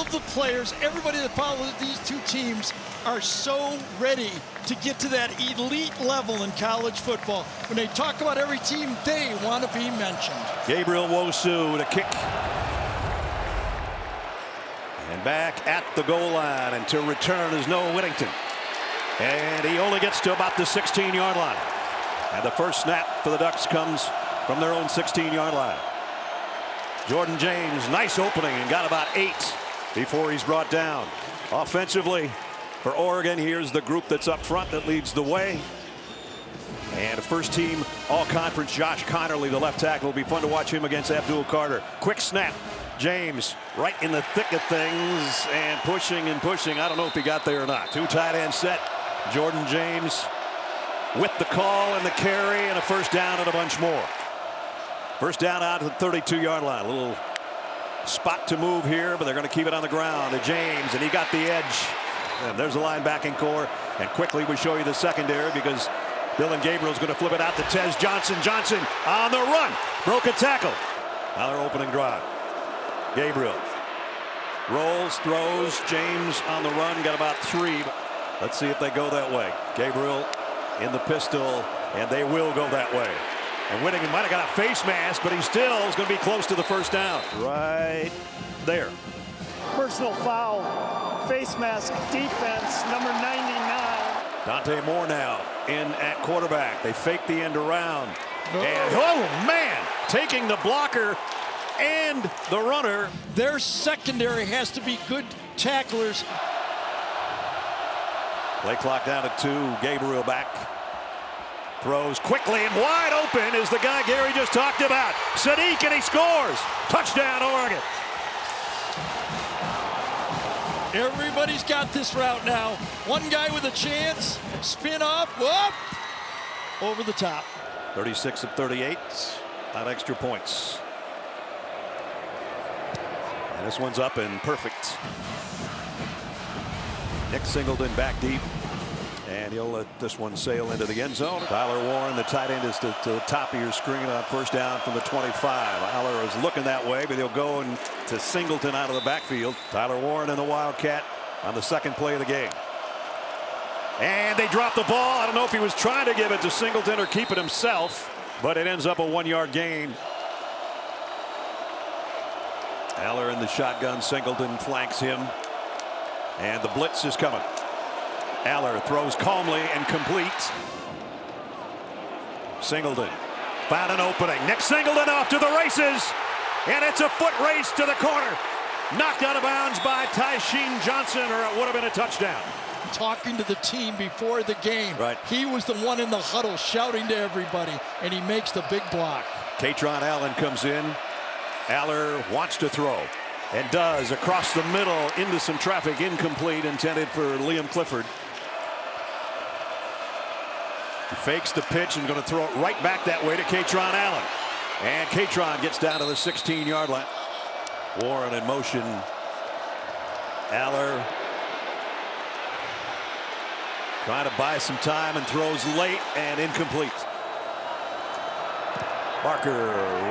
of the players, everybody that follows these two teams are so ready to get to that elite level in college football. When they talk about every team, they want to be mentioned. Gabriel Wosu to kick. And back at the goal line, and to return is Noah Whittington. And he only gets to about the 16-yard line. And the first snap for the Ducks comes from their own 16-yard line. Jordan James, nice opening, and got about 8 before he's brought down. Offensively for Oregon, here's the group that's up front that leads the way. And a first team all-conference Josh Connerly, the left tackle. Will be fun to watch him against Abdul Carter. Quick snap. James right in the thick of things and pushing and pushing. I don't know if he got there or not. 2 tight end set. Jordan James with the call and the carry, and a first down and a bunch more. First down out to the 32-yard line. A little spot to move here, but they're going to keep it on the ground to James, and he got the edge. And there's the linebacking core. And quickly we show you the secondary, because Dillon Gabriel is going to flip it out to Tez Johnson. Johnson on the run. Broke a tackle. Now their opening drive. Gabriel rolls, throws. James on the run. Got about 3. But let's see if they go that way. Gabriel in the pistol, and they will go that way. And Whittington might have got a face mask, but he still is going to be close to the first down. Right there. Personal foul, face mask, defense, number 99. Dante Moore now in at quarterback. They fake the end around. And oh man, taking the blocker and the runner. Their secondary has to be good tacklers. Play clock down to 2. Gabriel back. Throws quickly, and wide open is the guy Gary just talked about. Sadiq, and he scores. Touchdown, Oregon. Everybody's got this route now. One guy with a chance. Spin off. Whoop. Over the top. 36 of 38 on extra points. And this one's up and perfect. Nick Singleton back deep. And he'll let this one sail into the end zone. Tyler Warren, the tight end, is to the top of your screen on first down from the 25. Tyler is looking that way, but he'll go to Singleton out of the backfield. Tyler Warren and the Wildcat on the second play of the game. And they drop the ball. I don't know if he was trying to give it to Singleton or keep it himself, but it ends up a 1-yard gain. Aller in the shotgun. Singleton flanks him. And the blitz is coming. Aller throws calmly and complete. Singleton found an opening. Nick Singleton off to the races. And it's a foot race to the corner. Knocked out of bounds by Tysheen Johnson, or it would have been a touchdown. Talking to the team before the game. Right. He was the one in the huddle shouting to everybody, and he makes the big block. Katron Allen comes in. Aller wants to throw, and does, across the middle into some traffic. Incomplete, intended for Liam Clifford. He fakes the pitch and going to throw it right back that way to Katron Allen. And Katron gets down to the 16-yard line. Warren in motion. Aller trying to buy some time and throws late and incomplete. Barker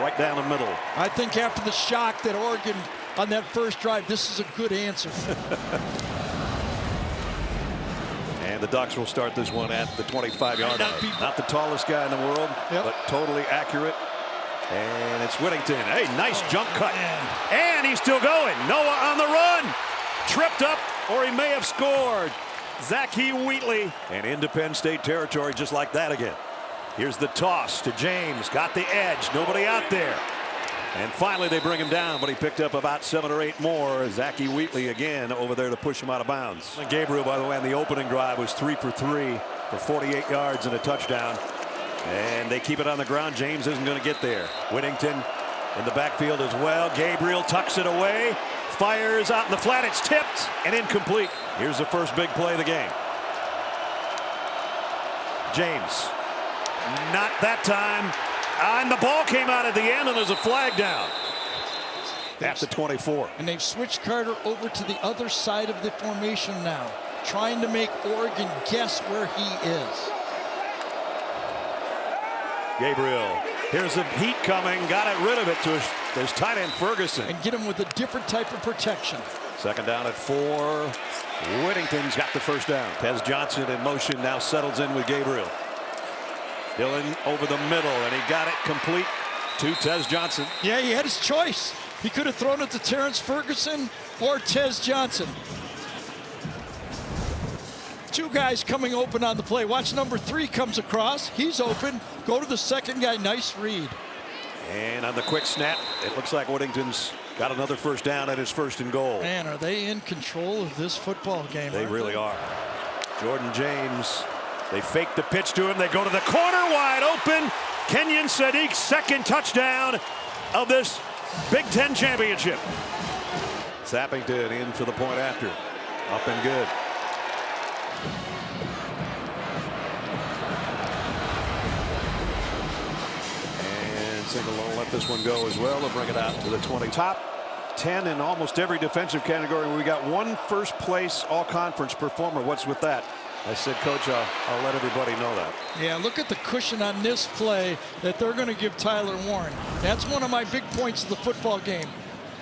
right down the middle. I think after the shock that Oregon on that first drive, this is a good answer. And the Ducks will start this one at the 25-yard line. Not the tallest guy in the world, but totally accurate. And it's Whittington. Hey, nice jump cut. And he's still going. Noah on the run. Tripped up, or he may have scored. Zachy Wheatley. And into Penn State territory just like that again. Here's the toss to James. Got the edge. Nobody out there. And finally they bring him down, but he picked up about 7 or 8 more. Zachy Wheatley again over there to push him out of bounds. And Gabriel, by the way, on the opening drive was 3 for 3 for 48 yards and a touchdown. And they keep it on the ground. James isn't going to get there. Whittington in the backfield as well. Gabriel tucks it away. Fires out in the flat. It's tipped and incomplete. Here's the first big play of the game. James. Not that time. And the ball came out at the end, and there's a flag down at the 24. And they've switched Carter over to the other side of the formation now, trying to make Oregon guess where he is. Gabriel, here's the heat coming, got rid of it to his tight end Ferguson. And get him with a different type of protection. Second down at 4. Whittington's got the first down. Tez Johnson in motion, now settles in with Gabriel. Dillon over the middle, and he got it complete to Tez Johnson. Yeah, he had his choice. He could have thrown it to Terrence Ferguson or Tez Johnson. Two guys coming open on the play. Watch number 3 comes across. He's open. Go to the second guy. Nice read. And on the quick snap, it looks like Whittington's got another first down at his first and goal. Man, are they in control of this football game? They really are. Jordan James, they fake the pitch to him. They go to the corner, wide open. Kenyon Sadiq's second touchdown of this Big Ten championship. Sappington in for the point after. Up and good. And Single will let this one go as well. They'll bring it out to the 20. Top 10 in almost every defensive category. We got one first place all-conference performer. What's with that? I said, Coach, I'll let everybody know that. Yeah, look at the cushion on this play that they're going to give Tyler Warren. That's one of my big points of the football game.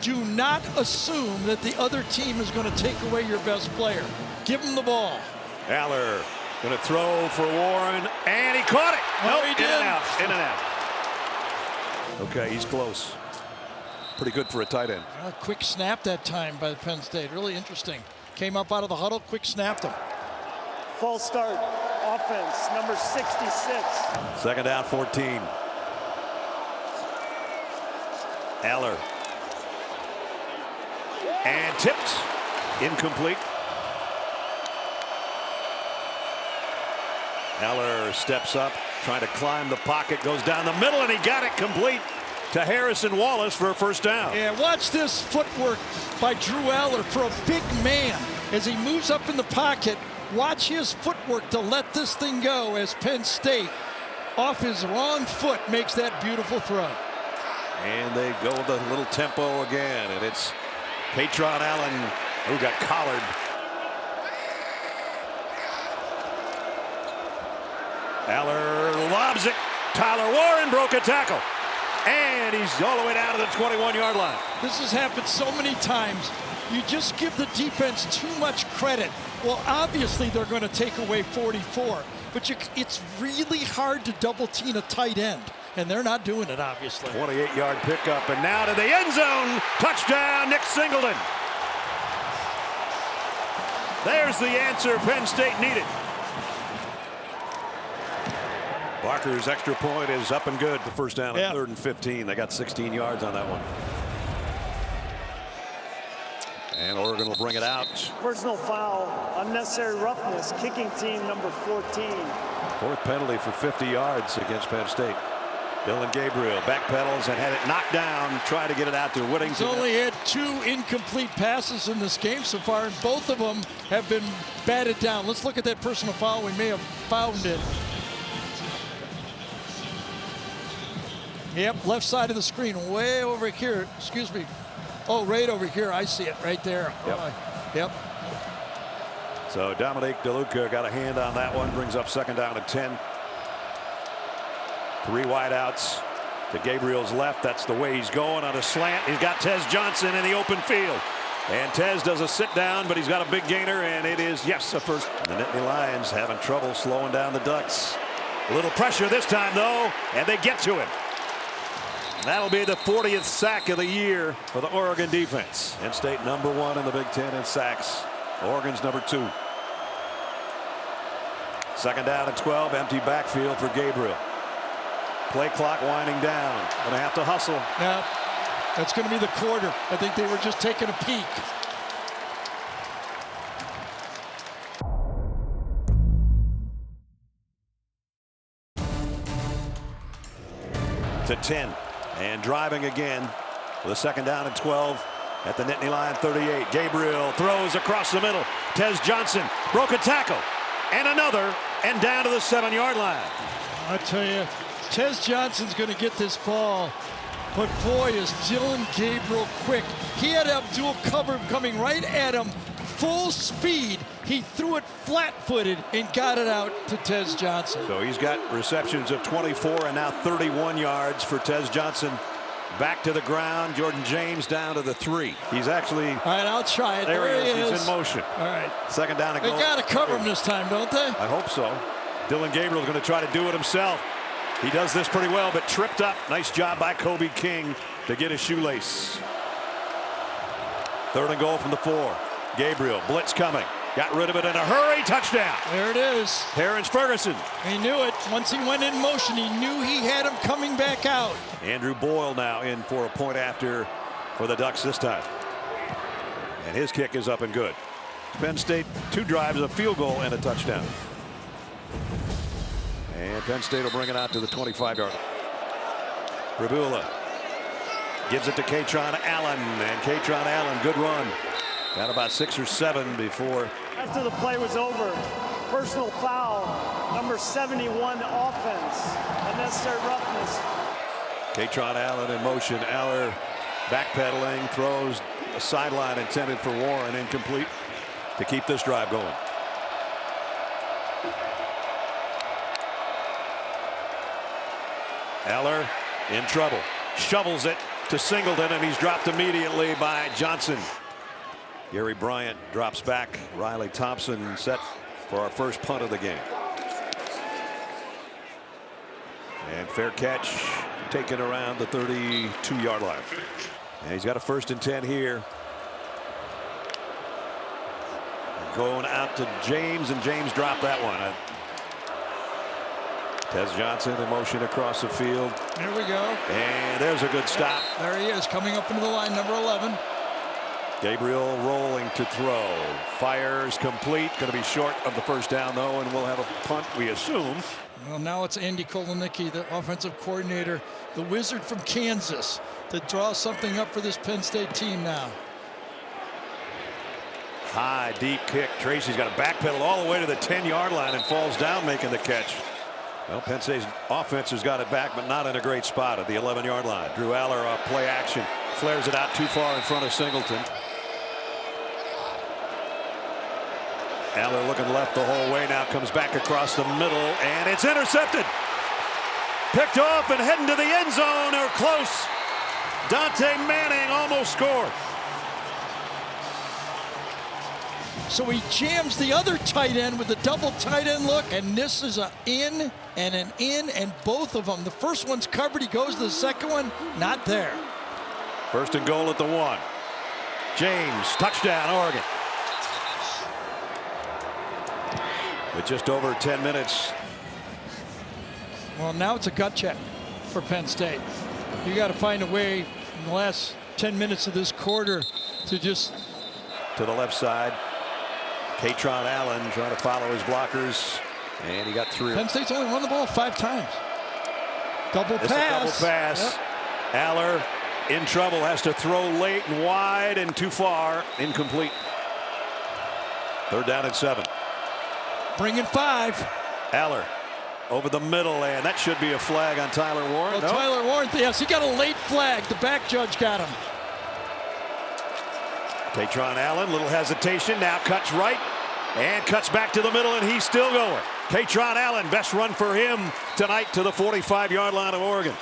Do not assume that the other team is going to take away your best player. Give him the ball. Aller going to throw for Warren, and he caught it. Oh, he did. In and out. Okay, he's close. Pretty good for a tight end. A quick snap that time by Penn State. Really interesting. Came up out of the huddle, quick snapped him. False start, offense, number 66. Second down, 14. Aller. And tipped. Incomplete. Aller steps up, trying to climb the pocket, goes down the middle, and he got it complete to Harrison Wallace for a first down. Yeah, watch this footwork by Drew Aller for a big man as he moves up in the pocket. Watch his footwork to let this thing go as Penn State, off his wrong foot, makes that beautiful throw. And they go with a little tempo again, and it's Patron Allen who got collared. Aller lobs it. Tyler Warren broke a tackle. And he's all the way down to the 21-yard line. This has happened so many times. You just give the defense too much credit. Well, obviously they're going to take away 44, but it's really hard to double team a tight end, and they're not doing it, obviously. 28-yard pickup, and now to the end zone. Touchdown, Nick Singleton. There's the answer Penn State needed. Barker's extra point is up and good. The first down at 3rd and 15. They got 16 yards on that one. And Oregon will bring it out. Personal foul, unnecessary roughness, kicking team number 14. Fourth penalty for 50 yards against Penn State. Dillon Gabriel backpedals and had it knocked down, try to get it out to Whittington. He's only had 2 incomplete passes in this game so far, and both of them have been batted down. Let's look at that personal foul. We may have found it. Yep, left side of the screen, way over here. Excuse me. Oh, right over here. I see it right there. Yep. Yep. So Dominique DeLuca got a hand on that one. Brings up second down and 10. 3 wideouts to Gabriel's left. That's the way he's going on a slant. He's got Tez Johnson in the open field. And Tez does a sit down, but he's got a big gainer, and it is, yes, a first. The Nittany Lions having trouble slowing down the Ducks. A little pressure this time, though, and they get to him. That'll be the 40th sack of the year for the Oregon defense. Penn State #1 in the Big Ten in sacks. Oregon's #2. Second down and 12, empty backfield for Gabriel. Play clock winding down. Gonna have to hustle. Yeah, that's going to be the quarter. I think they were just taking a peek. To 10. And driving again with a second down and 12 at the Nittany Lion 38. Gabriel throws across the middle. Tez Johnson broke a tackle. And another, and down to the 7-yard line. I tell you, Tez Johnson's going to get this ball. But boy, is Dillon Gabriel quick. He had Abdul covered coming right at him, full speed. He threw it flat-footed and got it out to Tez Johnson. So he's got receptions of 24 and now 31 yards for Tez Johnson Back to the ground. Jordan James down to the 3. He's actually. All right, I'll try it. There he is. He's in motion. All right. Second down and They goal. got to cover him this time, don't they? I hope so. Dillon Gabriel is going to try to do it himself. He does this pretty well, but tripped up. Nice job by Kobe King to get his shoelace. Third and goal from the 4. Gabriel, blitz coming. Got rid of it in a hurry. Touchdown. There it is. Terrence Ferguson. He knew it. Once he went in motion, he knew he had him coming back out. Andrew Boyle now in for a point after for the Ducks this time. And his kick is up and good. Penn State 2 drives, a field goal, and a touchdown. And Penn State will bring it out to the 25-yard line. Rabula gives it to Katron Allen, and Katron Allen, good run. Got about 6 or 7 before. After the play was over, personal foul, number 71 offense, unnecessary roughness. Katron Allen in motion. Aller backpedaling, throws a sideline intended for Warren, incomplete to keep this drive going. Aller in trouble, shovels it to Singleton, and he's dropped immediately by Johnson. Gary Bryant drops back. Riley Thompson set for our first punt of the game. And fair catch taken around the 32-yard line. And he's got a 1st and 10 here. Going out to James, and James dropped that one. Tez Johnson in motion across the field. There we go. And there's a good stop. There he is, coming up into the line, number 11. Gabriel rolling to throw. Fires complete. Going to be short of the first down, though, and we'll have a punt, we assume. Well, now it's Andy Kolonicki, the offensive coordinator, the wizard from Kansas, to draw something up for this Penn State team now. High, deep kick. Tracy's got to backpedal all the way to the 10-yard line and falls down making the catch. Well, Penn State's offense has got it back, but not in a great spot at the 11-yard line. Drew Aller off play action. Flares it out too far in front of Singleton. Aller looking left the whole way, now comes back across the middle, and it's intercepted. Picked off and heading to the end zone, or close. Dante Manning almost scored. So he jams the other tight end with a double tight end look, and this is an in and an in, and both of them. The first one's covered, he goes to the second one, not there. 1st and goal at the 1. James, touchdown, Oregon. With just over 10 minutes. Well, now it's a gut check for Penn State. You got to find a way in the last 10 minutes of this quarter to just. To the left side. Katron Allen trying to follow his blockers, and he got 3. Penn State's only run the ball 5 times. Double It's pass. a double pass. Yep. Aller in trouble, has to throw late and wide and too far, incomplete. 3rd down and 7. Bringing 5. Aller over the middle, and that should be a flag on Tyler Warren. Well, no? Tyler Warren, yes, he got a late flag. The back judge got him. Katron Allen, little hesitation, now cuts right and cuts back to the middle, and he's still going. Katron Allen, best run for him tonight to the 45-yard line of Oregon.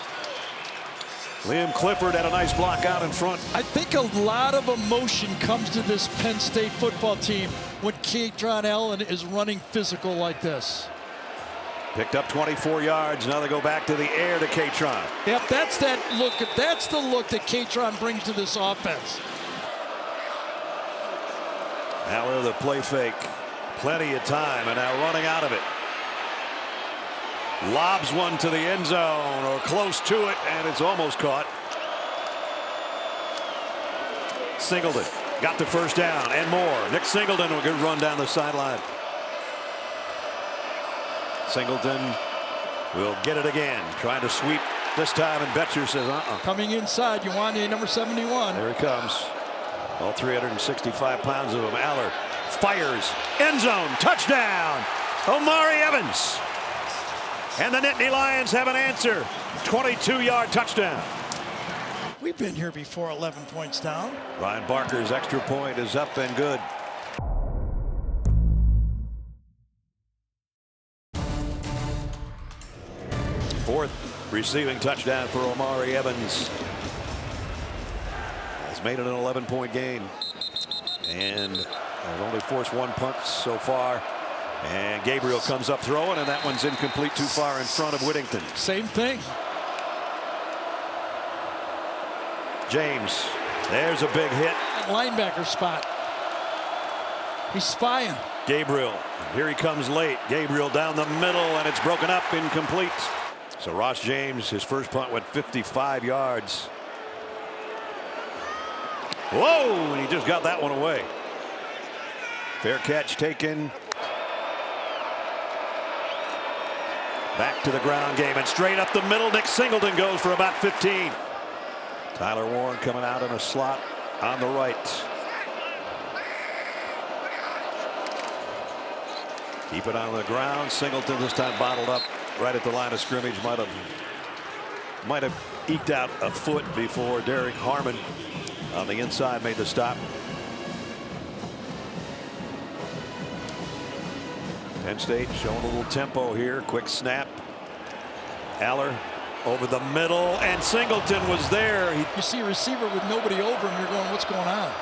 Liam Clifford had a nice block out in front. I think a lot of emotion comes to this Penn State football team when Katron Allen is running physical like this. Picked up 24 yards. Now they go back to the air to Katron. Yep, that's that look. That's the look that Katron brings to this offense. Aller the play fake. Plenty of time, and now running out of it. Lobs one to the end zone, or close to it, and it's almost caught. Singleton got the 1st down and more. Nick Singleton will good run down the sideline. Singleton will get it again, trying to sweep this time, and Betcher says Coming inside, Ioane, number 71. There he comes. All 365 pounds of him. Aller fires, end zone, touchdown, Omari Evans. And the Nittany Lions have an answer. 22-yard touchdown. We've been here before, 11 points down. Ryan Barker's extra point is up and good. Fourth receiving touchdown for Omari Evans. has made it an 11-point game. And they've only forced 1 punt so far. And Gabriel comes up throwing, and that one's incomplete, too far in front of Whittington. Same thing. James, there's a big hit. Linebacker spot. He's spying. Gabriel, here he comes late. Gabriel down the middle, and it's broken up, incomplete. So Ross James, his first punt went 55 yards. Whoa, and he just got that one away. Fair catch taken. Back to the ground game, and straight up the middle, Nick Singleton goes for about 15. Tyler Warren coming out in a slot on the right. Keep it on the ground. Singleton this time bottled up right at the line of scrimmage. Might have eked out a foot before Derek Harmon on the inside made the stop. Penn State showing a little tempo here. Quick snap. Aller over the middle, and Singleton was there. You see a receiver with nobody over him, you're going, what's going on?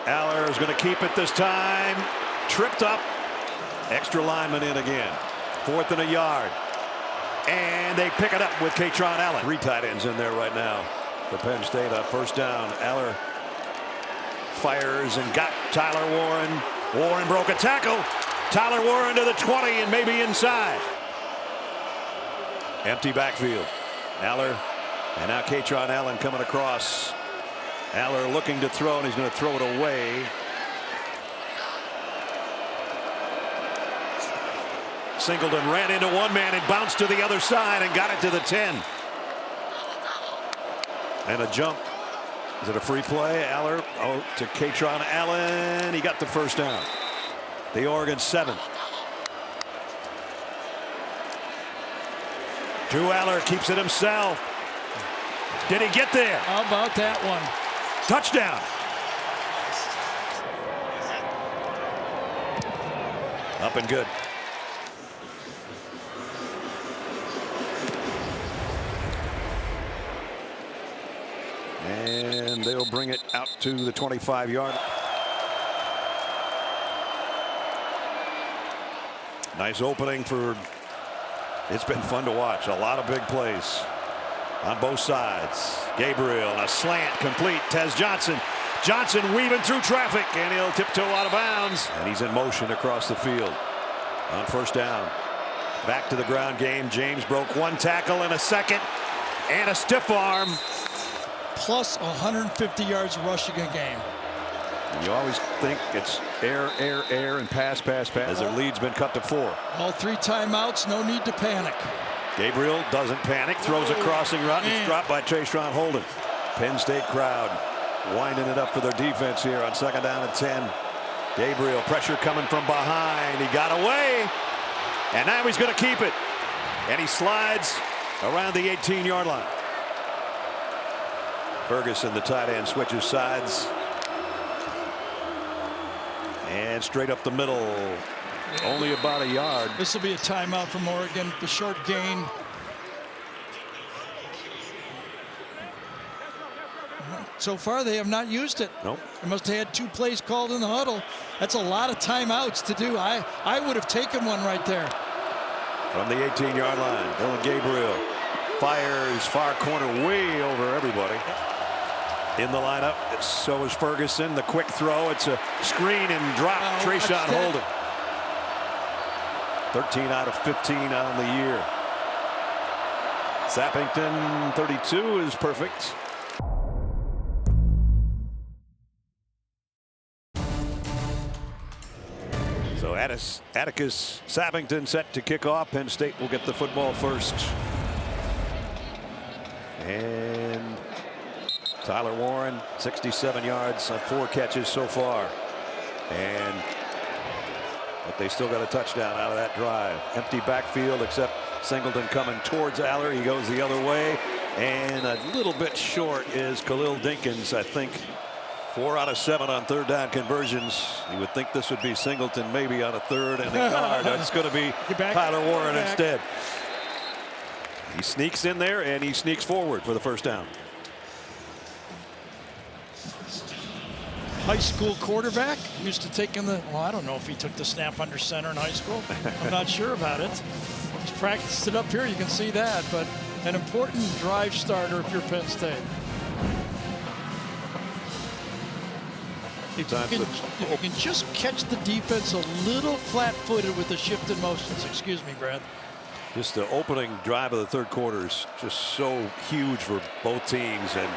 Aller is going to keep it this time. Tripped up. Extra lineman in again. 4th and a yard. And they pick it up with Katron Allen. 3 tight ends in there right now for Penn State on first down. Aller fires and got Tyler Warren. Warren broke a tackle. Tyler Warren to the 20 and maybe inside. Empty backfield. Aller and now Katron Allen coming across. Aller looking to throw, and he's going to throw it away. Singleton ran into one man and bounced to the other side and got it to the 10. And a jump. Is it a free play? Aller to Katron Allen. He got the first down. The Oregon 7. Drew Aller keeps it himself. Did he get there? How about that one? Touchdown. Up and good. And they'll bring it out to the 25-yard. Nice opening for. It's been fun to watch. A lot of big plays on both sides. Gabriel, a slant complete. Tez Johnson. Johnson weaving through traffic, and he'll tiptoe out of bounds. And he's in motion across the field on first down. Back to the ground game. James broke 1 tackle in a second, and a stiff arm. Plus 150 yards rushing a game. And you always think it's air, air, air, and pass, pass, pass. As their lead's been cut to 4. All 3 timeouts, no need to panic. Gabriel doesn't panic, throws a crossing route, and it's dropped by Trayshawn Holden. Penn State crowd winding it up for their defense here on 2nd down and 10. Gabriel, pressure coming from behind. He got away, and now he's going to keep it. And he slides around the 18-yard line. Ferguson, the tight end, switches sides. And straight up the middle. Only about a yard. This will be a timeout from Oregon. The short gain. So far, they have not used it. Nope. They must have had 2 plays called in the huddle. That's a lot of timeouts to do. I would have taken one right there. From the 18-yard line, Dillon Gabriel fires far corner way over everybody. In the lineup, so is Ferguson. The quick throw. It's a screen and drop. Trayshawn Holden. 13 out of 15 on the year. Sappington 32 is perfect. So Atticus Sappington set to kick off. Penn State will get the football first. And Tyler Warren, 67 yards on 4 catches so far. But they still got a touchdown out of that drive. Empty backfield except Singleton coming towards Aller. He goes the other way. And a little bit short is Khalil Dinkins. I think 4 out of 7 on 3rd down conversions. You would think this would be Singleton maybe on a 3rd and a yard. It's going to be Tyler Warren instead. He sneaks in there and he sneaks forward for the first down. high school quarterback. Used to taking the, well, I don't know if he took the snap under center in high school. I'm not sure about it. He's practiced it up here. You can see that. But an important drive starter if you're Penn State. If you can just catch the defense a little flat-footed with the shift in motions. Excuse me, Brad. Just the opening drive of the third quarter is just so huge for both teams, and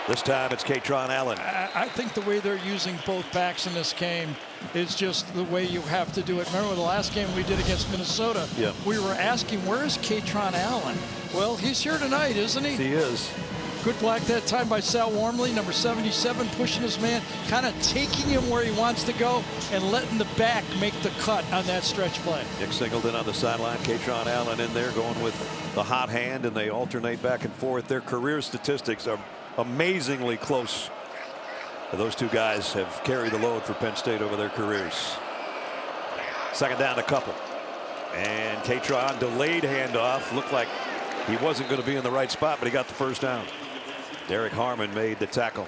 this time it's Katron Allen. I think the way they're using both backs in this game is just the way you have to do it. Remember the last game we did against Minnesota? Yeah. We were asking, where is Katron Allen? Well, he's here tonight, isn't he? He is. Good block that time by Sal Wormley, number 77, pushing his man, kind of taking him where he wants to go and letting the back make the cut on that stretch play. Nick Singleton on the sideline, Katron Allen in there going with the hot hand, and they alternate back and forth. Their career statistics are amazingly close. Those two guys have carried the load for Penn State over their careers. Second down, a couple. And Katron delayed handoff. Looked like he wasn't going to be in the right spot, but he got the first down. Derek Harmon made the tackle.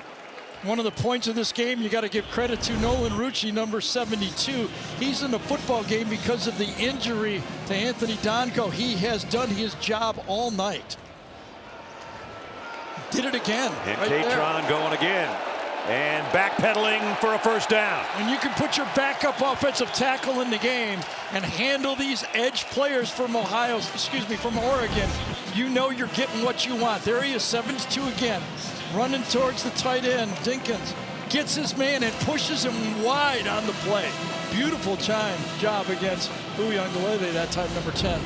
One of the points of this game you got to give credit to Nolan Rucci, number 72. He's in the football game because of the injury to Anthony Donko. He has done his job all night. Did it again. And right Katron there. going again. And backpedaling for a first down. When you can put your backup offensive tackle in the game and handle these edge players from from Oregon, you know you're getting what you want. There he is, 72 again, running towards the tight end. Dinkins gets his man and pushes him wide on the play. Beautiful job against Uiagalelei that time, number 10.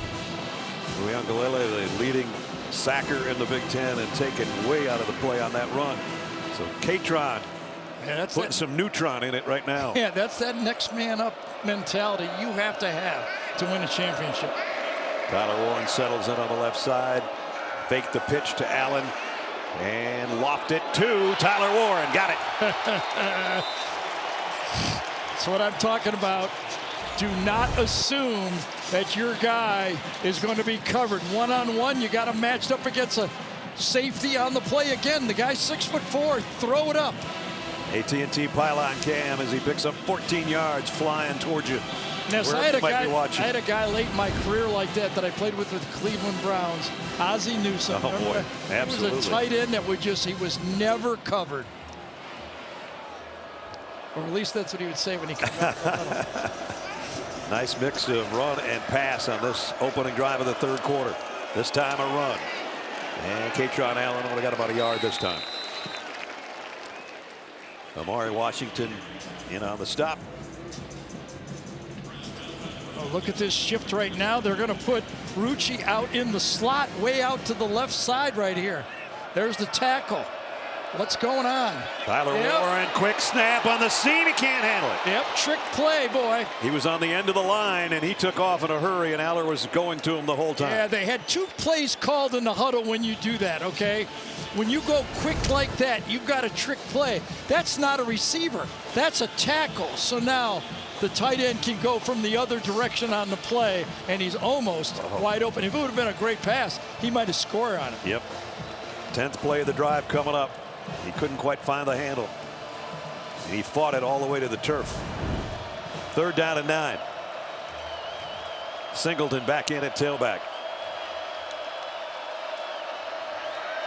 Uiagalelei, the leading sacker in the Big Ten, and taken way out of the play on that run. So Katron putting some neutron in it right now. Yeah, that's that next man up mentality you have to win a championship. Tyler Warren settles in on the left side. Faked the pitch to Allen and loft it to Tyler Warren. Got it. That's what I'm talking about. Do not assume that your guy is going to be covered one-on-one. You got him matched up against a safety on the play again. The guy's 6'4". Throw it up. AT&T pylon cam as he picks up 14 yards flying towards you. Yes, I had a guy late in my career like that I played with the Cleveland Browns, Ozzie Newsome. Oh boy, absolutely. He was a tight end that he was never covered. Or at least that's what he would say when he came up. Nice mix of run and pass on this opening drive of the third quarter. This time a run. And Katron Allen only got about a yard this time. Amari Washington in on the stop. Oh, look at this shift right now. They're going to put Rucci out in the slot, way out to the left side right here. There's the tackle. What's going on? Tyler Warren, quick snap on the seam. He can't handle it. Yep, trick play, boy. He was on the end of the line, and he took off in a hurry, and Aller was going to him the whole time. Yeah, they had 2 plays called in the huddle when you do that, okay? When you go quick like that, you've got a trick play. That's not a receiver. That's a tackle. So now the tight end can go from the other direction on the play, and he's almost wide open. If it would have been a great pass, he might have scored on it. Yep. 10th play of the drive coming up. He couldn't quite find the handle. And he fought it all the way to the turf. 3rd down and 9. Singleton back in at tailback.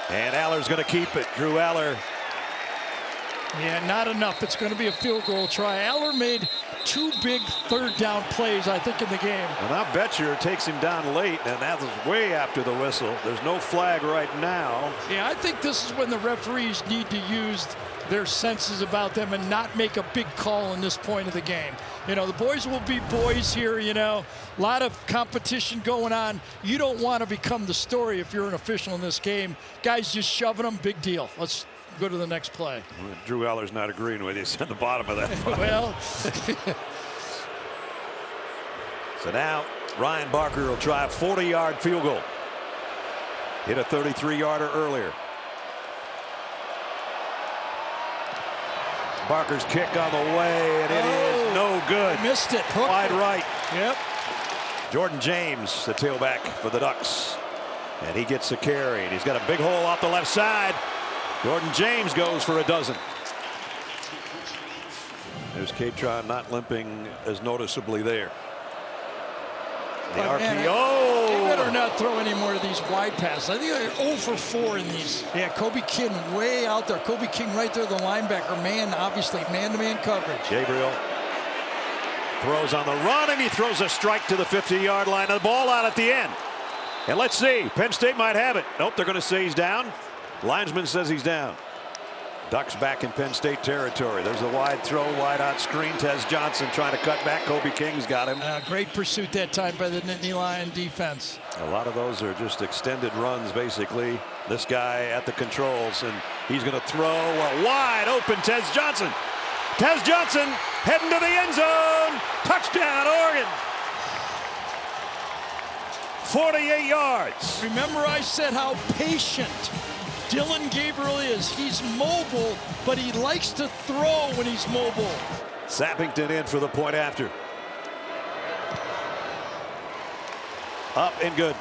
And Aller's going to keep it. Drew Aller. Yeah, not enough. It's going to be a field goal try. Aller made 2 big 3rd down plays, I think, in the game. And I bet you it takes him down late, and that was way after the whistle. There's no flag right now. Yeah, I think this is when the referees need to use their senses about them and not make a big call in this point of the game. You know, the boys will be boys here, you know. A lot of competition going on. You don't want to become the story if you're an official in this game. Guys just shoving them, big deal. Let's go to the next play. Well, Drew Aller's not agreeing with you. He's at the bottom of that. Well. So now Ryan Barker will try a 40-yard field goal. Hit a 33-yarder earlier. Barker's kick on the way, and it is no good. Missed it. Wide right. Yep. Jordan James, the tailback for the Ducks. And he gets a carry, and he's got a big hole off the left side. Jordan James goes for a dozen. There's Katron not limping as noticeably there. The Oh, man, RPO. They better not throw any more of these wide passes. I think they're 0 for 4 in these. Yeah, Kobe King way out there. Kobe King right there, the linebacker. Man, obviously, man-to-man coverage. Gabriel throws on the run, and he throws a strike to the 50-yard line. And the ball out at the end. And let's see. Penn State might have it. Nope, they're going to say he's down. Linesman says he's down. Ducks back in Penn State territory. There's a wide throw, wide out screen. Tez Johnson trying to cut back. Kobe King's got him. Great pursuit that time by the Nittany Lion defense. A lot of those are just extended runs, basically. This guy at the controls, and he's going to throw a wide open Tez Johnson. Tez Johnson heading to the end zone. Touchdown, Oregon. 48 yards. Remember I said how patient Dillon Gabriel is. He's mobile, but he likes to throw when he's mobile. Sappington in for the point after. Up and good.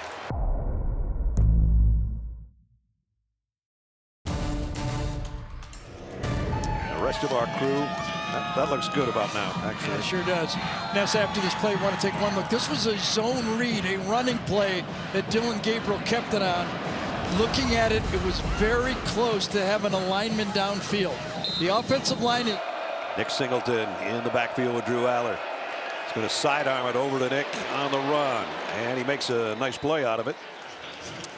The rest of our crew, that looks good about now, actually. Yeah, it sure does. Ness, after this play, want to take one look. This was a zone read, a running play that Dillon Gabriel kept it on. Looking at it, it was very close to having a lineman downfield. The offensive line is... Nick Singleton in the backfield with Drew Aller. He's going to sidearm it over to Nick on the run, and he makes a nice play out of it.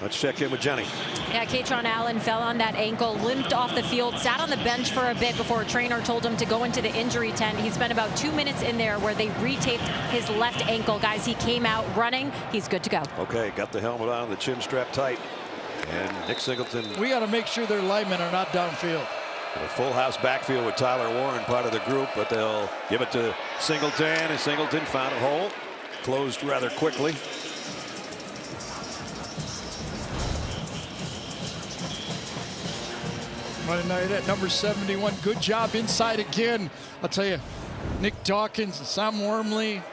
Let's check in with Jenny. Yeah, Katron Allen fell on that ankle, limped off the field, sat on the bench for a bit before a trainer told him to go into the injury tent. He spent about 2 minutes in there where they retaped his left ankle. Guys, he came out running. He's good to go. Okay, got the helmet on, the chin strap tight. And Nick Singleton. We got to make sure their linemen are not downfield. A full house backfield with Tyler Warren, part of the group, but they'll give it to Singleton, and Singleton found a hole. Closed rather quickly. Monday night at number 71. Good job inside again. I'll tell you, Nick Dawkins and Sam Wormley.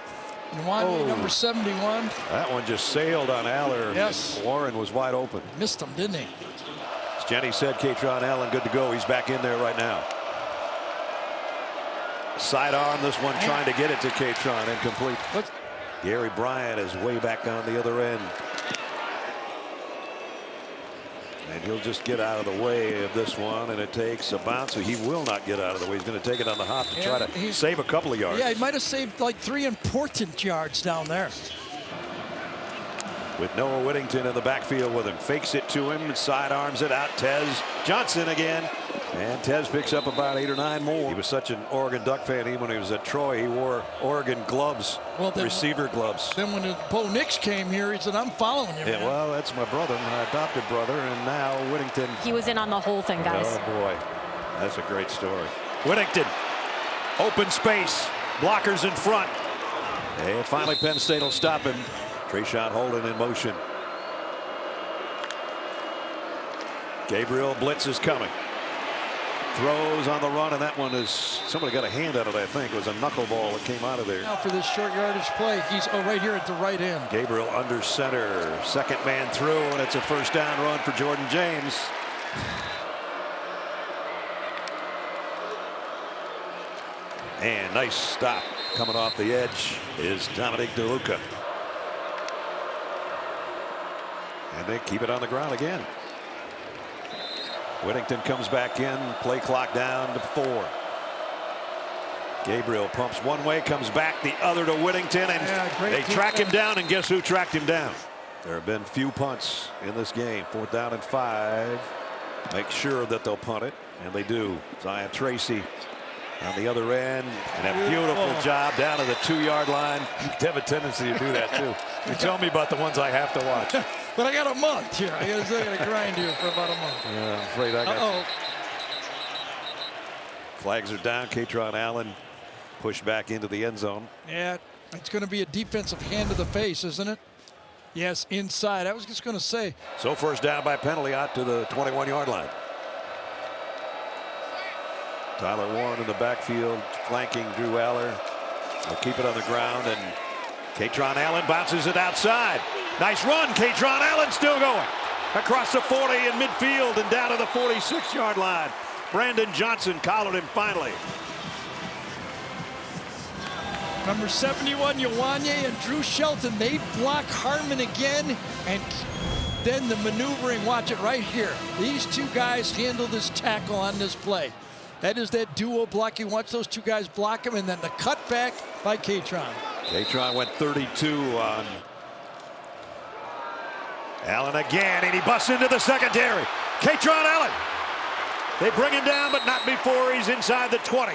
Nwani, number 71. That one just sailed on Aller. Yes. Warren was wide open. Missed him, didn't he? As Jenny said, Katron Allen good to go. He's back in there right now. Sidearm this one, trying to get it to Katron. Incomplete. Gary Bryant is way back on the other end. And he'll just get out of the way of this one, and it takes a bounce. So he will not get out of the way. He's going to take it on the hop to try to save a couple of yards. Yeah, he might have saved like 3 important yards down there. With Noah Whittington in the backfield with him. Fakes it to him and sidearms it out. Tez Johnson again. And Tez picks up about 8 or 9 more. He was such an Oregon Duck fan. Even when he was at Troy, he wore Oregon gloves, receiver gloves. Then when Bo Nix came here, he said, I'm following you, man. Yeah, well, that's my brother, my adopted brother. And now Whittington. He was in on the whole thing, guys. Oh, boy. That's a great story. Whittington. Open space. Blockers in front. And finally, Penn State will stop him. Trayshawn Holden in motion. Gabriel blitz is coming. Throws on the run, and that one is, somebody got a hand on it, I think. It was a knuckleball that came out of there. Now for this short yardage play, he's right here at the right end. Gabriel under center. Second man through, and it's a first down run for Jordan James. And nice stop coming off the edge is Dominic DeLuca. And they keep it on the ground again. Whittington comes back in, play clock down to 4. Gabriel pumps one way, comes back the other to Whittington, and they track him down, and guess who tracked him down? There have been few punts in this game. 4th down and 5. Make sure that they'll punt it, and they do. Zion Tracy on the other end, and a beautiful job down to the 2-yard line. You have a tendency to do that too. You tell me about the ones I have to watch. But I got a month here. I got to grind here for about a month. Yeah, I'm afraid I got. Flags are down. Katron Allen pushed back into the end zone. Yeah, it's going to be a defensive hand to the face, isn't it? Yes, inside. I was just going to say. So first down by penalty out to the 21-yard line. Tyler Warren in the backfield, flanking Drew Aller. They'll keep it on the ground, and Katron Allen bounces it outside. Nice run. Katron Allen still going across the 40 in midfield and down to the 46-yard line. Brandon Johnson collared him finally. Number 71, Ioane and Drew Shelton, they block Harmon again, and then the maneuvering, watch it right here. These two guys handle this tackle on this play. That is that duo blocking. Watch those two guys block him, and then the cutback by Katron. Katron went 32 on Allen again, and he busts into the secondary. Katron Allen. They bring him down, but not before he's inside the 20.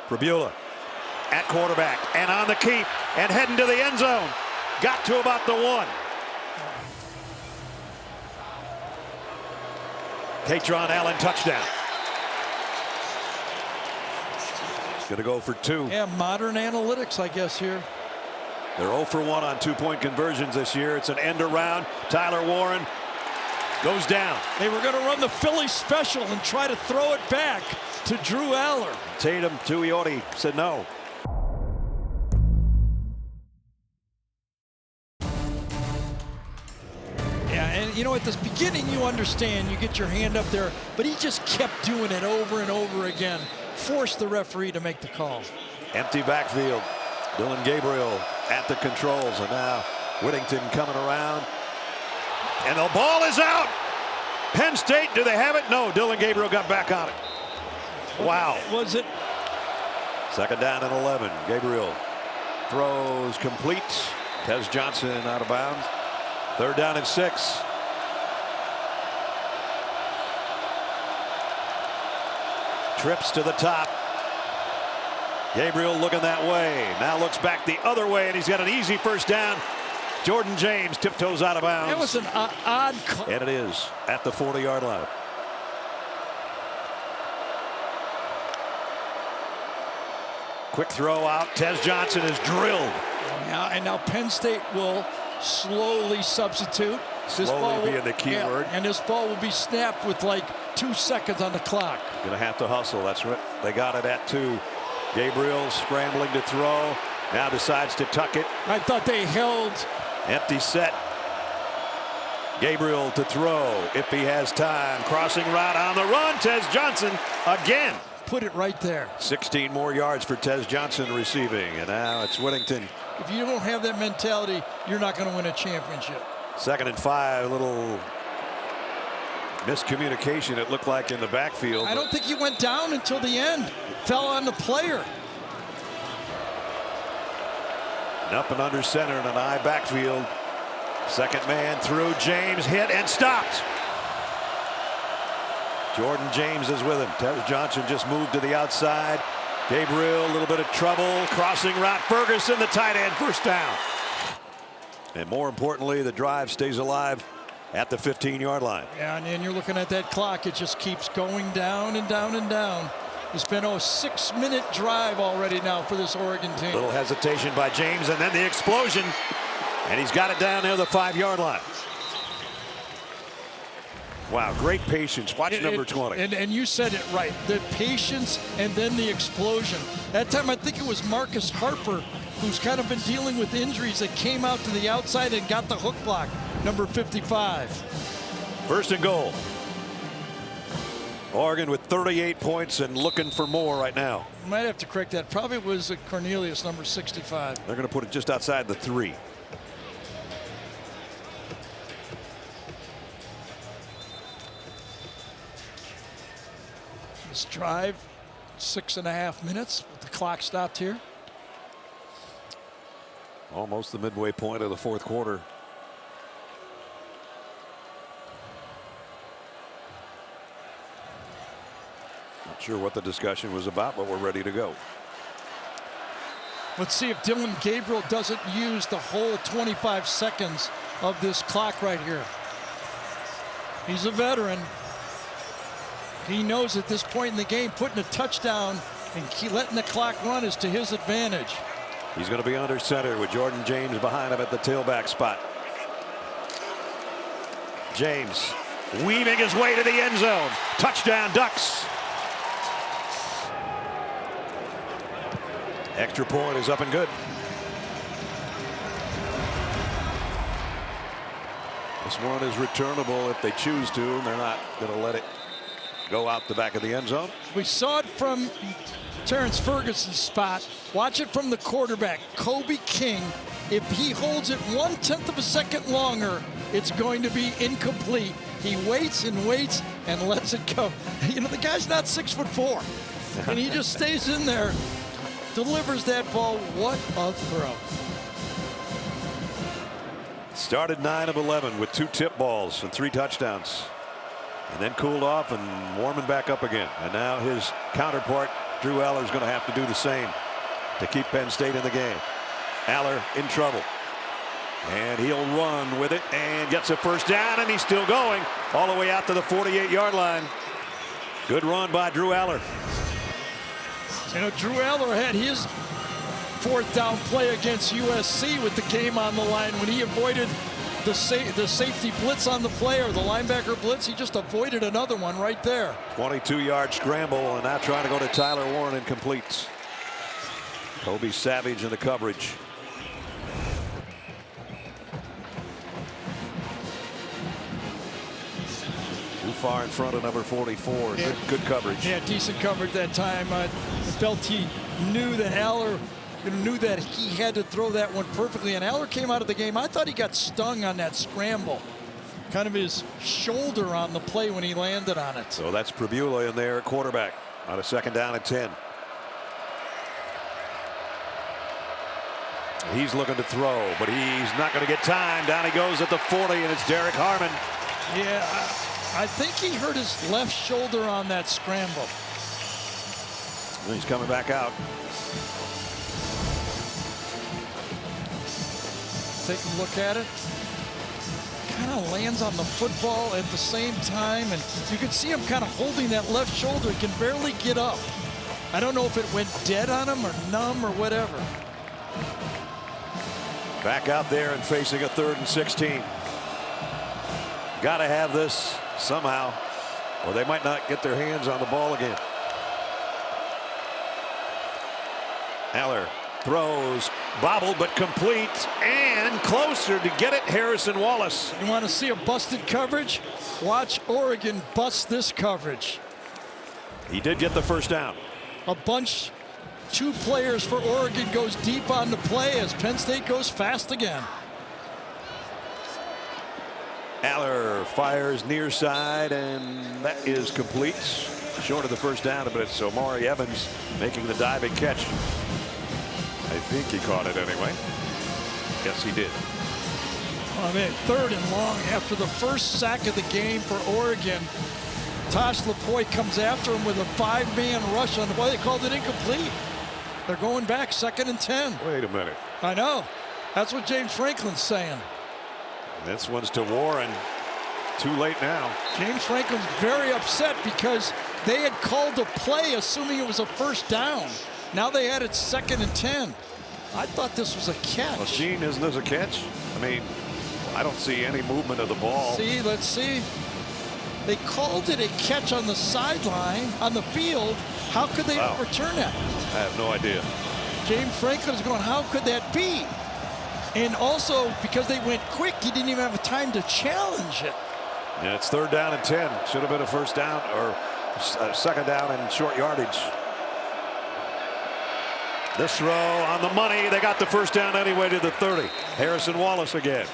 Prabula at quarterback and on the keep and heading to the end zone. Got to about the 1. Katron Allen touchdown. He's going to go for 2. Yeah, modern analytics, I guess, here. They're 0 for 1 on 2-point conversions this year. It's an end around. Tyler Warren goes down. They were going to run the Philly special and try to throw it back to Drew Aller. Tatum to Ioti said no. Yeah, and you know, at the beginning you understand, you get your hand up there, but he just kept doing it over and over again. Forced the referee to make the call. Empty backfield. Dillon Gabriel at the controls, and now Whittington coming around. And the ball is out. Penn State, do they have it? No, Dillon Gabriel got back on it. Wow. Was it? Second down and 11. Gabriel throws complete. Tez Johnson out of bounds. Third down and 6. Trips to the top. Gabriel looking that way. Now looks back the other way, and he's got an easy first down. Jordan James tiptoes out of bounds. That was an odd call. And it is at the 40-yard line. Quick throw out. Tez Johnson is drilled. Yeah, and now Penn State will slowly substitute. This Slowly ball being the key word. And this ball will be snapped with like 2 seconds on the clock. Gonna have to hustle. That's right. They got it at 2. Gabriel scrambling to throw. Now decides to tuck it. I thought they held. Empty set. Gabriel to throw if he has time. Crossing route on the run. Tez Johnson again. Put it right there. 16 more yards for Tez Johnson receiving. And now it's Whittington. If you don't have that mentality, you're not going to win a championship. 2nd and 5. A little miscommunication, it looked like, in the backfield. I don't think he went down until the end. Fell on the player. And up and under center in an I backfield. Second man through. James hit and stopped. Jordan James is with him. Tez Johnson just moved to the outside. Gabriel, a little bit of trouble. Crossing route. Ferguson, the tight end, first down. And more importantly, the drive stays alive at the 15-yard line. Yeah, and you're looking at that clock. It just keeps going down and down and down. It's been a 6-minute drive already now for this Oregon team. Little hesitation by James, and then the explosion. And he's got it down near the 5-yard line. Wow, great patience. Watch number 20. And you said it right. The patience and then the explosion. That time I think it was Marcus Harper, who's kind of been dealing with injuries, that came out to the outside and got the hook block, number 55. First and goal. Oregon with 38 points and looking for more right now. Might have to correct that. Probably was Cornelius, number 65. They're going to put it just outside the 3. This drive, 6.5 minutes with the clock stopped here. Almost the midway point of the 4th quarter. Not sure what the discussion was about, but we're ready to go. Let's see if Dillon Gabriel doesn't use the whole 25 seconds of this clock right here. He's a veteran. He knows at this point in the game, putting a touchdown and letting the clock run is to his advantage. He's going to be under center with Jordan James behind him at the tailback spot. James weaving his way to the end zone. Touchdown, Ducks. Extra point is up and good. This one is returnable if they choose to, and they're not going to let it go out the back of the end zone. We saw it from Terrence Ferguson's spot. Watch it from the quarterback, Kobe King. If he holds it 1/10 of a second longer, it's going to be incomplete. He waits and waits and lets it go. You know, the guy's not 6'4", and he just stays in there, delivers that ball. What a throw. Started 9 of 11 with 2 tip balls and 3 touchdowns, and then cooled off and warming back up again. And now his counterpart, Drew Aller, is going to have to do the same to keep Penn State in the game. Aller in trouble, and he'll run with it and gets a first down, and he's still going all the way out to the 48-yard line. Good run by Drew Aller. You know, Drew Aller had his 4th down play against USC with the game on the line when he avoided the safety blitz on the play, or the linebacker blitz. He just avoided another one right there. 22-yard scramble, and now trying to go to Tyler Warren and completes. Kobe Savage in the coverage. Too far in front of number 44. Yeah. Good coverage. Yeah, decent coverage that time. I felt he knew that Aller knew that he had to throw that one perfectly, and Aller came out of the game. I thought he got stung on that scramble. Kind of his shoulder on the play when he landed on it. So that's Pribula in there at quarterback on a 2nd down and 10. He's looking to throw, but he's not going to get time. Down he goes at the 40, and it's Derek Harmon. Yeah, I think he hurt his left shoulder on that scramble. And he's coming back out. Take a look at it. Kind of lands on the football at the same time, and you can see him kind of holding that left shoulder. He can barely get up. I don't know if it went dead on him or numb or whatever. Back out there and facing a 3rd and 16. Got to have this somehow, or they might not get their hands on the ball again. Aller throws, bobbled but complete, and closer to get it, Harrison Wallace. You want to see a busted coverage? Watch Oregon bust this coverage. He did get the first down. A bunch, 2 players for Oregon goes deep on the play as Penn State goes fast again. Aller fires near side, and that is complete. Short of the first down, but it's Omari Evans making the diving catch. I think he caught it anyway. Yes, he did. I mean, 3rd and long after the first sack of the game for Oregon. Tosh Lapointe comes after him with a 5-man rush on the ball. They called it incomplete. They're going back, 2nd and 10. Wait a minute. I know. That's what James Franklin's saying. This one's to Warren. Too late now. James Franklin's very upset because they had called a play assuming it was a first down. Now they had it 2nd and 10. I thought this was a catch. Well, Gene, isn't this a catch? I mean, I don't see any movement of the ball. See, let's see. They called it a catch on the sideline, on the field. How could they overturn that? I have no idea. James Franklin is going, how could that be? And also, because they went quick, he didn't even have time to challenge it. Yeah, it's 3rd down and 10. Should have been a first down, or 2nd down and short yardage. This throw on the money. They got the first down anyway to the 30. Harrison Wallace again.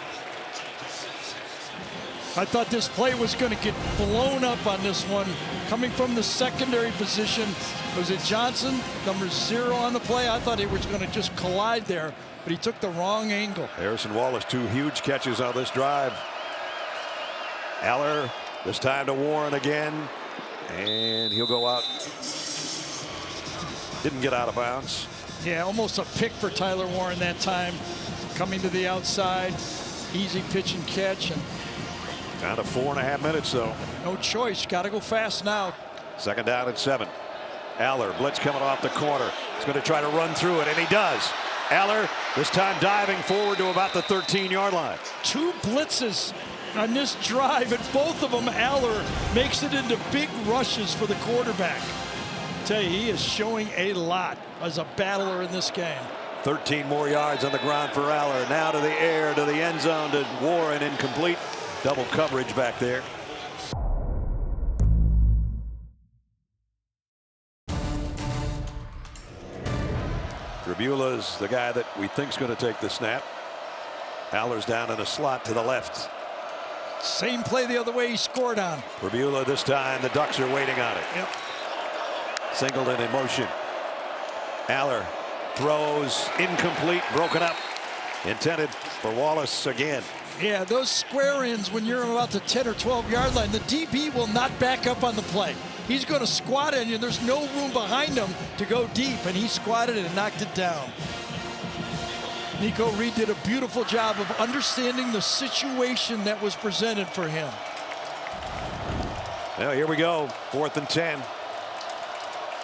I thought this play was going to get blown up on this one. Coming from the secondary position, was it Johnson, number 0 on the play? I thought he was going to just collide there, but he took the wrong angle. Harrison Wallace, 2 huge catches on this drive. Aller, this time to Warren again, and he'll go out. Didn't get out of bounds. Yeah, almost a pick for Tyler Warren that time. Coming to the outside, easy pitch and catch, and down to 4.5 minutes though. No choice, got to go fast now. 2nd down and 7. Aller, blitz coming off the corner. He's going to try to run through it, and he does. Aller, this time diving forward to about the 13-yard line. 2 blitzes on this drive, and both of them, Aller makes it into big rushes for the quarterback. I tell you, he is showing a lot as a battler in this game. 13 more yards on the ground for Aller. Now to the air, to the end zone, to Warren, incomplete. Double coverage back there. Rebula's the guy that we think's going to take the snap. Haller's down in a slot to the left. Same play the other way he scored on. Rebula this time. The Ducks are waiting on it. Yep. Singleton in motion. Haller throws incomplete, broken up. Intended for Wallace again. Yeah, those square ins when you're about the 10 or 12 yard line, the DB will not back up on the play. He's going to squat in you. There's no room behind him to go deep, and he squatted and knocked it down. Nico Reed did a beautiful job of understanding the situation that was presented for him. Well, here we go. 4th and 10.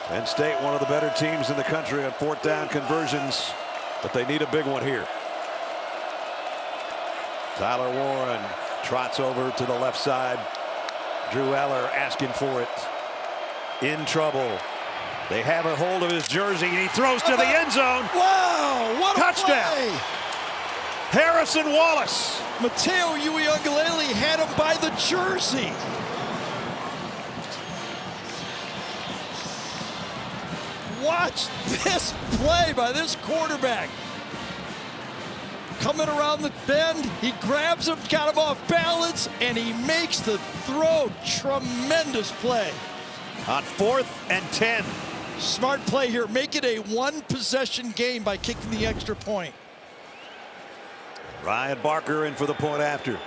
Penn State, one of the better teams in the country on 4th down conversions, but they need a big one here. Tyler Warren trots over to the left side. Drew Eller asking for it. In trouble. They have a hold of his jersey, and he throws to the end zone. Wow, what a touchdown. Play. Harrison Wallace. Mateo Uiagalelei had him by the jersey. Watch this play by this quarterback. Coming around the bend, he grabs him, got him off balance, and he makes the throw. Tremendous play. On 4th and 10. Smart play here. Make it a one-possession game by kicking the extra point. Ryan Barker in for the point after.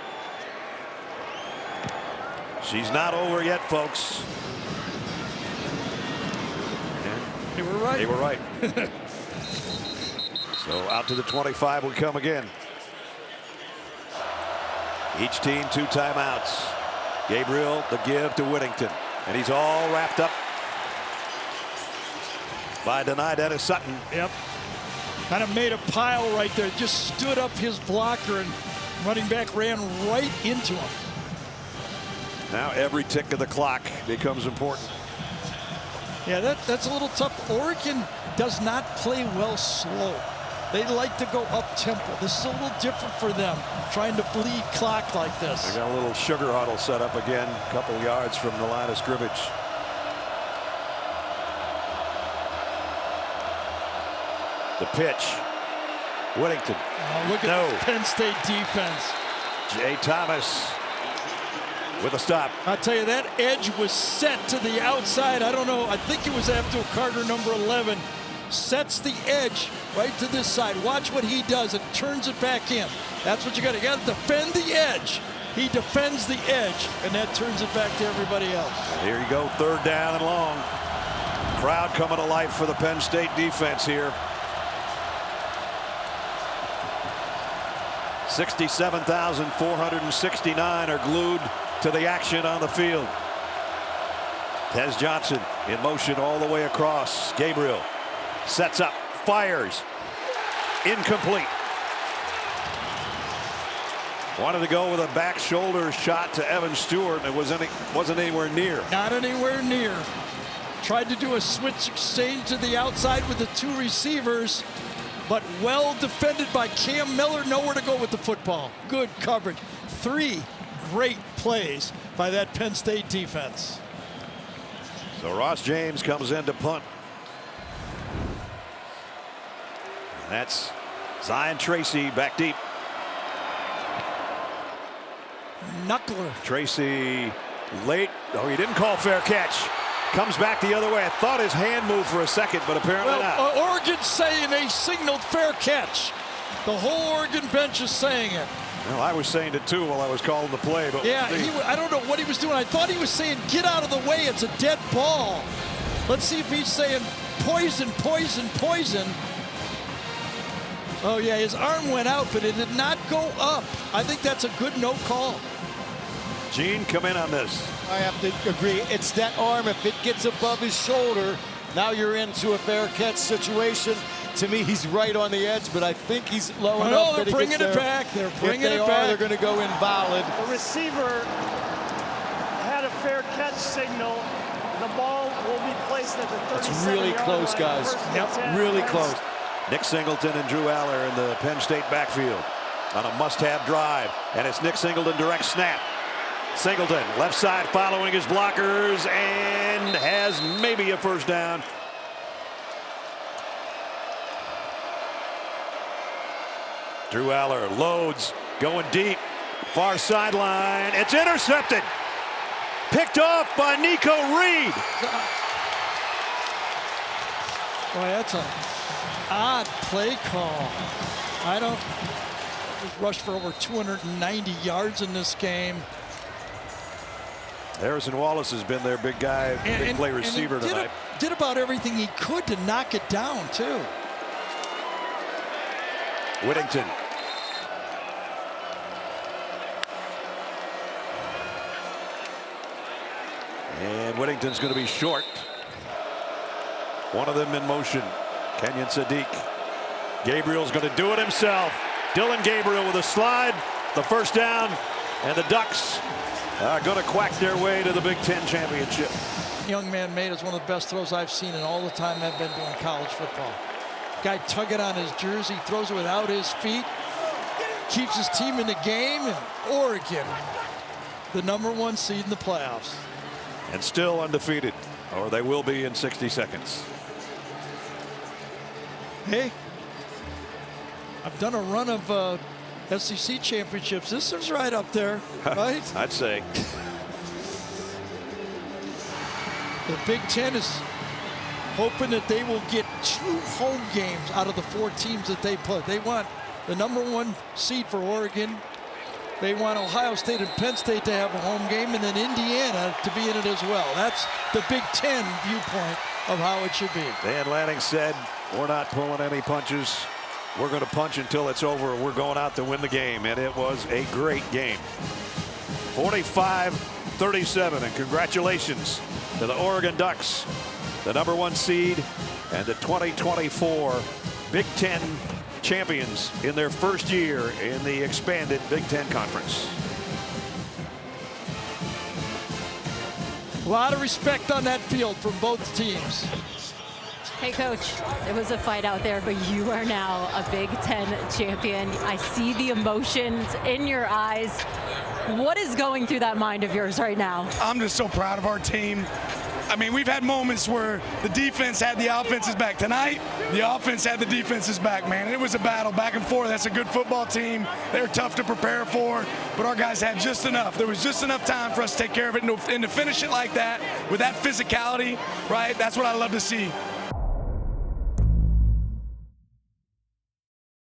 She's not over yet, folks. They were right. They were right. So out to the 25 we come again. Each team 2 timeouts. Gabriel the give to Whittington. And he's all wrapped up by denied Dennis Sutton. Yep. Kind of made a pile right there. Just stood up his blocker, and running back ran right into him. Now every tick of the clock becomes important. Yeah, that's a little tough. Oregon does not play well slow. They like to go up tempo. This is a little different for them, trying to bleed clock like this. They got a little sugar huddle set up again, a couple yards from the line of scrimmage. The pitch. Whittington. Oh, look at the Penn State defense. Jay Thomas with a stop. I'll tell you, that edge was set to the outside. I don't know. I think it was Abdul Carter, number 11. Sets the edge right to this side. Watch what he does. It turns it back in. That's what you got to defend the edge. He defends the edge, and that turns it back to everybody else. Here you go, 3rd down and long. Crowd coming to life for the Penn State defense here. 67,469 are glued to the action on the field. Tez Johnson in motion all the way across. Gabriel sets up, fires, incomplete. Wanted to go with a back shoulder shot to Evan Stewart, and it wasn't anywhere near. Not anywhere near. Tried to do a switch exchange to the outside with the 2 receivers, but well defended by Cam Miller. Nowhere to go with the football. Good coverage. 3 great plays by that Penn State defense. So Ross James comes in to punt. That's Zion Tracy back deep. Knuckler. Tracy late. Oh, he didn't call fair catch. Comes back the other way. I thought his hand moved for a second, but apparently not. Oregon's saying they signaled fair catch. The whole Oregon bench is saying it. Well, I was saying it too while I was calling the play. But yeah, I don't know what he was doing. I thought he was saying, get out of the way. It's a dead ball. Let's see if he's saying poison, poison, poison. Oh, yeah, his arm went out, but it did not go up. I think that's a good no call. Gene, come in on this. I have to agree. It's that arm. If it gets above his shoulder, now you're into a fair catch situation. To me, he's right on the edge, but I think he's low enough that he gets there. They're bringing it back. They're bringing it back. If they are, they're going to go invalid. The receiver had a fair catch signal. The ball will be placed at the 37-yard line. It's really close, guys. Yep, really close. Nick Singleton and Drew Aller in the Penn State backfield on a must-have drive, and it's Nick Singleton direct snap. Singleton left side following his blockers and has maybe a first down. Drew Aller loads, going deep, far sideline. It's intercepted. Picked off by Nico Reed. Boy, that's an odd play call. I don't. Rushed for over 290 yards in this game. Harrison Wallace has been their big guy, big play receiver tonight. Did about everything he could to knock it down, too. Whittington. And Whittington's going to be short. One of them in motion. Kenyon Sadiq. Gabriel's going to do it himself. Dillon Gabriel with a slide. The first down. And the Ducks are going to quack their way to the Big Ten Championship. Young man made is one of the best throws I've seen in all the time I've been doing college football. Guy tugging on his jersey, throws it without his feet, keeps his team in the game, and Oregon, the #1 seed in the playoffs. And still undefeated, or they will be in 60 seconds. Hey, I've done a run of SEC championships. This is right up there, right? I'd say. The Big Ten is hoping that they will get 2 home games out of the 4 teams that they put. They want the #1 seed for Oregon. They want Ohio State and Penn State to have a home game, and then Indiana to be in it as well. That's the Big Ten viewpoint of how it should be. Dan Lanning said, we're not pulling any punches. We're going to punch until it's over. We're going out to win the game, and it was a great game. 45-37, and congratulations to the Oregon Ducks, the #1 seed and the 2024 Big Ten champions in their first year in the expanded Big Ten Conference. A lot of respect on that field from both teams. Hey, Coach, it was a fight out there, but you are now a Big Ten champion. I see the emotions in your eyes. What is going through that mind of yours right now? I'm just so proud of our team. I mean, we've had moments where the defense had the offense's back. Tonight, the offense had the defense's back, man. It was a battle back and forth. That's a good football team. They're tough to prepare for, but our guys had just enough. There was just enough time for us to take care of it, and to finish it like that with that physicality, right? That's what I love to see.